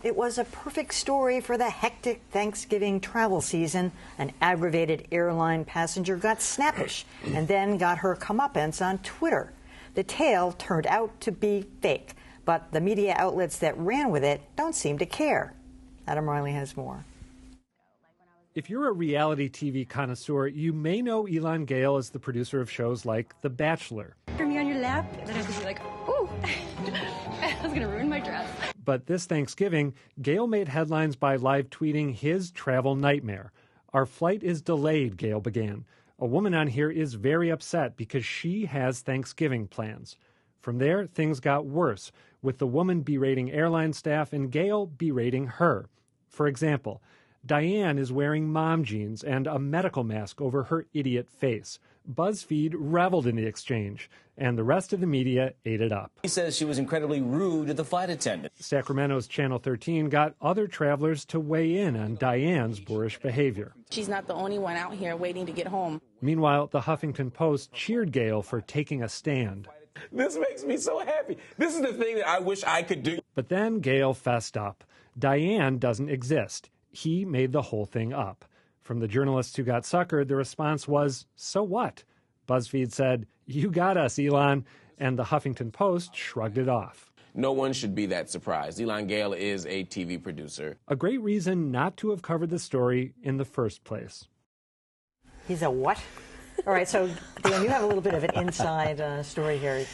It was a perfect story for the hectic Thanksgiving travel season. An aggravated airline passenger got snappish and then got her comeuppance on Twitter. The tale turned out to be fake, but the media outlets that ran with it don't seem to care. Adam Riley has more. If you're a reality TV connoisseur, you may know Elan Gale as the producer of shows like The Bachelor. For me on your lap, and then I was like, ooh, I was going to ruin my dress. But this Thanksgiving, Gale made headlines by live tweeting his travel nightmare. "Our flight is delayed," Gale began. "A woman on here is very upset because she has Thanksgiving plans." From there, things got worse, with the woman berating airline staff and Gale berating her. For example, Diane is wearing mom jeans and a medical mask over her idiot face. BuzzFeed reveled in the exchange, and the rest of the media ate it up. He says she was incredibly rude to the flight attendant. Sacramento's Channel 13 got other travelers to weigh in on Diane's boorish behavior. She's not the only one out here waiting to get home. Meanwhile, the Huffington Post cheered Gale for taking a stand. This makes me so happy. This is the thing that I wish I could do. But then Gale fessed up. Diane doesn't exist. He made the whole thing up. From the journalists who got suckered, the response was, "So what?" BuzzFeed said, "You got us, Elan," and the Huffington Post shrugged it off. No one should be that surprised. Elan Gale is a TV producer. A great reason not to have covered the story in the first place. He's a what? All right, so Dan, you have a little bit of an inside story here.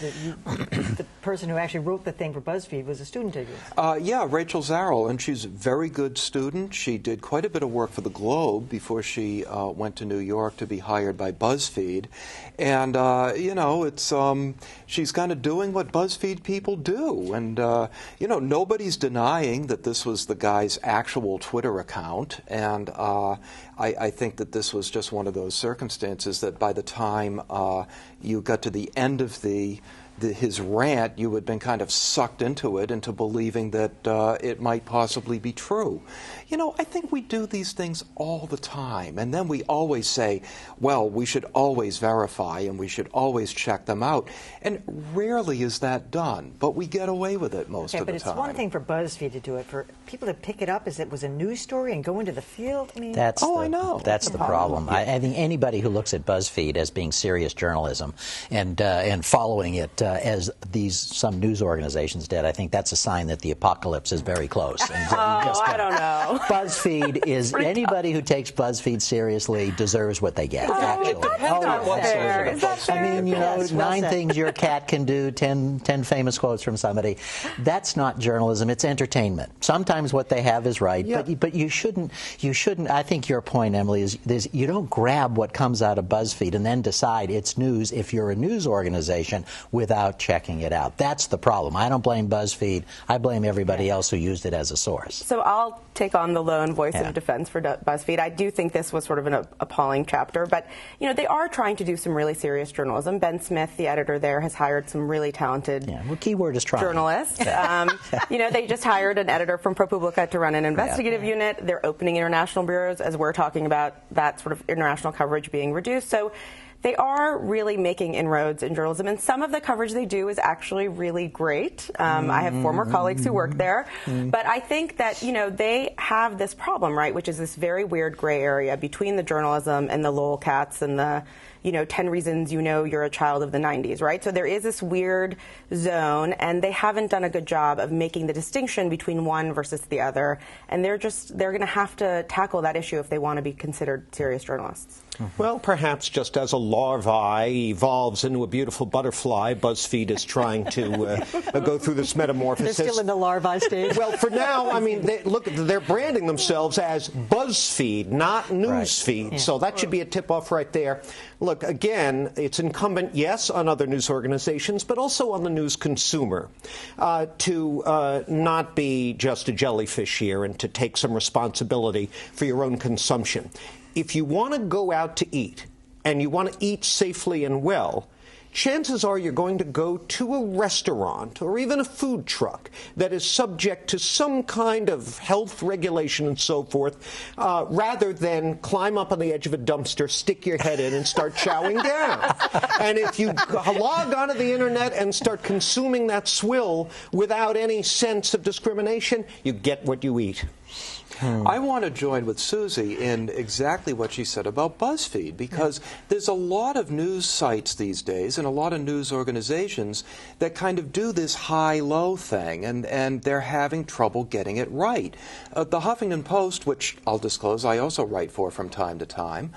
The person who actually wrote the thing for BuzzFeed was a student of yours. Yeah, Rachel Zarrell, and she's a very good student. She did quite a bit of work for the Globe before she went to New York to be hired by BuzzFeed. And, you know, it's she's kind of doing what BuzzFeed people do. And, you know, nobody's denying that this was the guy's actual Twitter account. And I think that this was just one of those circumstances that by the time you got to the end of his rant, you had been kind of sucked into it, into believing that it might possibly be true. You know, I think we do these things all the time, and then we always say, well, we should always verify and we should always check them out. And rarely is that done, but we get away with it most of the time. But it's one thing for BuzzFeed to do it. For people to pick it up as it was a news story and go into the field, I mean... I know. That's the problem. I think anybody who looks at BuzzFeed as being serious journalism and following it as some news organizations did, I think that's a sign that the apocalypse is very close. And, I don't know. BuzzFeed is anybody who takes BuzzFeed seriously deserves what they get. Actually, Is that fair? I mean, you know, 9 things your cat can do, 10 famous quotes from somebody. That's not journalism. It's entertainment. Sometimes what they have is right, but you shouldn't. I think your point, Emily, is you don't grab what comes out of BuzzFeed and then decide it's news if you're a news organization without checking it out. That's the problem. I don't blame BuzzFeed. I blame everybody else who used it as a source. So I'll take on the lone voice of defense for BuzzFeed. I do think this was sort of an appalling chapter, but you know, they are trying to do some really serious journalism. Ben Smith, the editor there, has hired some really talented keyword is trying. journalists. You know, they just hired an editor from ProPublica to run an investigative unit. They're opening international bureaus, as we're talking about that sort of international coverage being reduced. So they are really making inroads in journalism, and some of the coverage they do is actually really great. I have former colleagues who work there, but I think that, you know, they have this problem, right, which is this very weird gray area between the journalism and the lolcats and the, you know, 10 reasons you know you're a child of the 90s, right? So there is this weird zone, and they haven't done a good job of making the distinction between one versus the other, and they're going to have to tackle that issue if they want to be considered serious journalists. Well, perhaps just as a larvae evolves into a beautiful butterfly, BuzzFeed is trying to go through this metamorphosis. They're still in the larvae stage. Well, for now, I mean, they're branding themselves as BuzzFeed, not Newsfeed. Right. So that should be a tip-off right there. Look, again, it's incumbent, yes, on other news organizations, but also on the news consumer to not be just a jellyfish here and to take some responsibility for your own consumption. If you want to go out to eat and you want to eat safely and well, chances are you're going to go to a restaurant or even a food truck that is subject to some kind of health regulation and so forth, rather than climb up on the edge of a dumpster, stick your head in, and start chowing down. And if you log onto the internet and start consuming that swill without any sense of discrimination, you get what you eat. I want to join with Susie in exactly what she said about BuzzFeed, because there's a lot of news sites these days and a lot of news organizations that kind of do this high-low thing, and they're having trouble getting it right. The Huffington Post, which I'll disclose I also write for from time to time,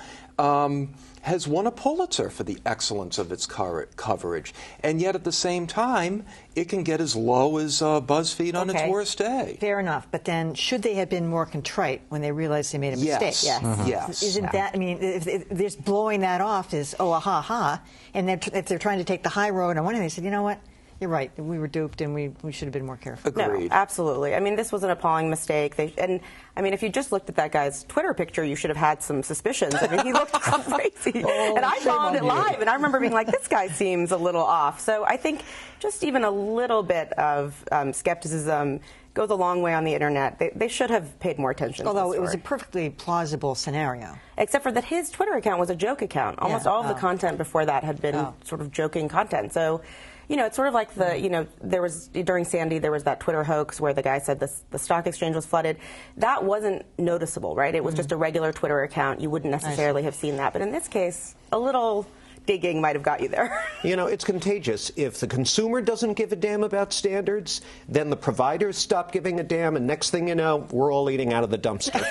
has won a Pulitzer for the excellence of its coverage, and yet at the same time, it can get as low as BuzzFeed on its worst day. Fair enough, but then should they have been more contrite when they realized they made a mistake? Yes. Yes. Isn't that, I mean, if just blowing that off is, oh, ha, ha, and if they're trying to take the high road on one hand, they said, you know what? You're right. We were duped, and we should have been more careful. Agreed. No, absolutely. I mean, this was an appalling mistake. And I mean, if you just looked at that guy's Twitter picture, you should have had some suspicions. I mean, he looked crazy. And I followed it live, and I remember being like, this guy seems a little off. So I think just even a little bit of skepticism goes a long way on the internet. They should have paid more attention to Although this it was a story. perfectly plausible scenario. Except for that his Twitter account was a joke account. Almost all of the content before that had been sort of joking content. So, you know, it's sort of like the, you know, there was, during Sandy, there was that Twitter hoax where the guy said the stock exchange was flooded. That wasn't noticeable, right? It was just a regular Twitter account. You wouldn't necessarily have seen that. But in this case, a little digging might have got you there. You know, it's contagious. If the consumer doesn't give a damn about standards, then the providers stop giving a damn, and next thing you know, we're all eating out of the dumpster.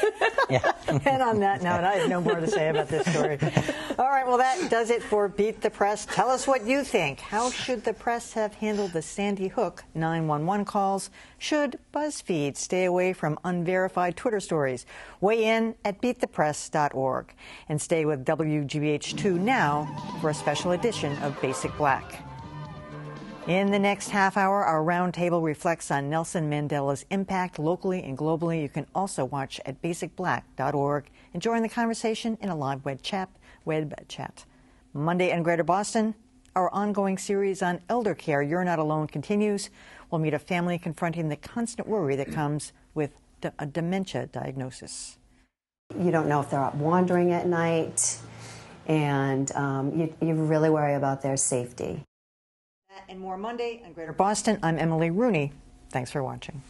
And on that note, I have no more to say about this story. All right, well, that does it for Beat the Press. Tell us what you think. How should the press have handled the Sandy Hook 911 calls? Should BuzzFeed stay away from unverified Twitter stories? Weigh in at beatthepress.org. And stay with WGBH2 now for a special edition of Basic Black. In the next half hour, our roundtable reflects on Nelson Mandela's impact locally and globally. You can also watch at basicblack.org and join the conversation in a live web chat. Monday in Greater Boston, our ongoing series on elder care, You're Not Alone, continues. We'll meet a family confronting the constant worry that comes with a dementia diagnosis. You don't know if they're out wandering at night, and you really worry about their safety. That and more Monday in Greater Boston. I'm Emily Rooney. Thanks for watching.